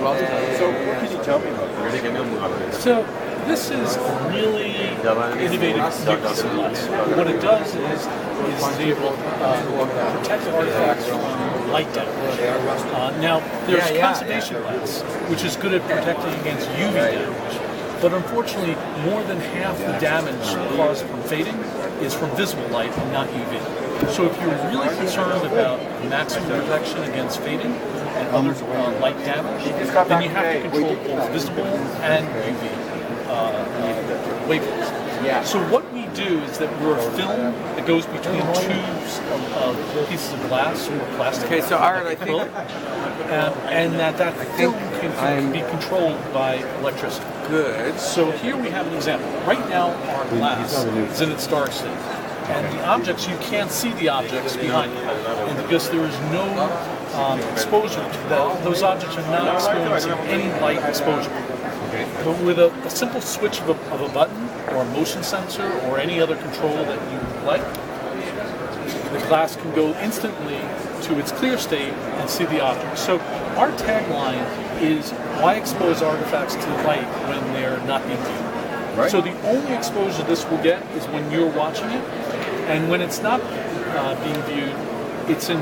So what can you tell me about this? So this is a really innovative new piece of glass. What it does is able to protect artifacts from light damage. Now, there's conservation glass, which is good at protecting against UV damage. But unfortunately, more than half the damage caused from fading is from visible light and not UV. So if you're really concerned about maximum protection against fading and other light damage, then you have to control both visible and UV wavelengths. So what we do is that we're a film that goes between tubes of pieces of glass or plastic. Okay, so Art, I think, and that film can be controlled by electricity. Good. So here we have an example. Right now, our glass is in its dark state, and the objects, you can't see the objects behind it, and because there is no exposure to that, those objects are not experiencing any light exposure. But with a simple switch of a button or a motion sensor or any other control that you like, the glass can go instantly to its clear state and see the object. So our tagline is, why expose artifacts to light when they're not being viewed? Right. So the only exposure this will get is when you're watching it, and when it's not being viewed, it's in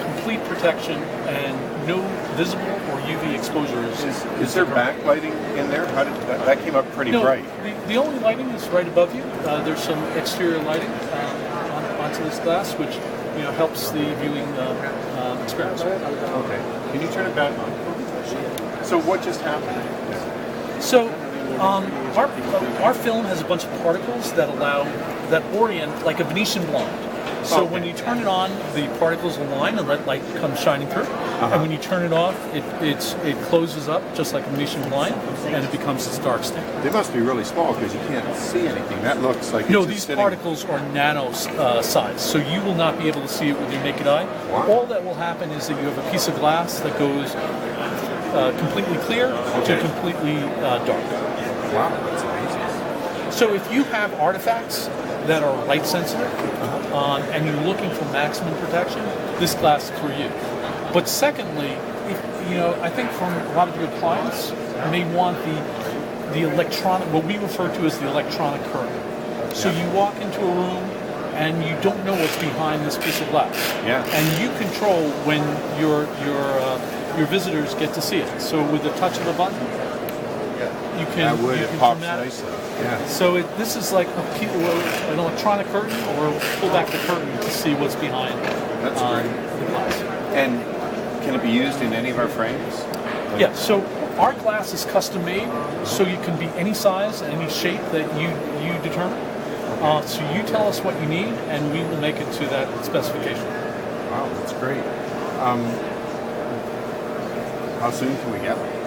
complete protection and no visible or UV exposure Is there backlighting in there? How did that came up pretty bright? The only lighting is right above you. There's some exterior lighting onto this glass, which helps the viewing experience. Okay. Can you turn it back on? So what just happened? So our film has a bunch of particles that orient like a Venetian blind. So when you turn it on, the particles align and let light come shining through. And when you turn it off, it closes up just like a Venetian blind, and it becomes its dark state. They must be really small because you can't see anything. That looks like No, these particles are nano size, so you will not be able to see it with your naked eye. Wow. All that will happen is that you have a piece of glass that goes completely clear to completely dark. Wow, that's amazing. So if you have artifacts that are light sensitive and you're looking for maximum protection, this glass is for you. But secondly, I think from a lot of your clients may want the electronic, what we refer to as the electronic curtain. So you walk into a room and you don't know what's behind this piece of glass. Yeah. And you control when your visitors get to see it. So with the touch of a button, you can. It pops nicely. Yeah. So this is like an electronic curtain, or pull back the curtain to see what's behind. That's great. The glass. And can it be used in any of our frames? Yeah. So our glass is custom made, so you can be any size, any shape that you determine. So you tell us what you need, and we will make it to that specification. Wow, that's great. How soon can we get it?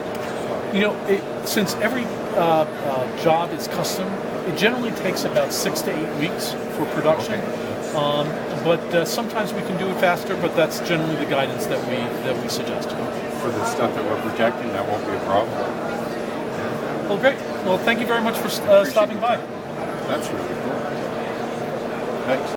Since every job is custom, it generally takes about 6 to 8 weeks for production. But sometimes we can do it faster, but that's generally the guidance that we suggest. For the stuff that we're projecting, that won't be a problem. Well, great. Well, thank you very much for stopping by. That's really cool. Thanks.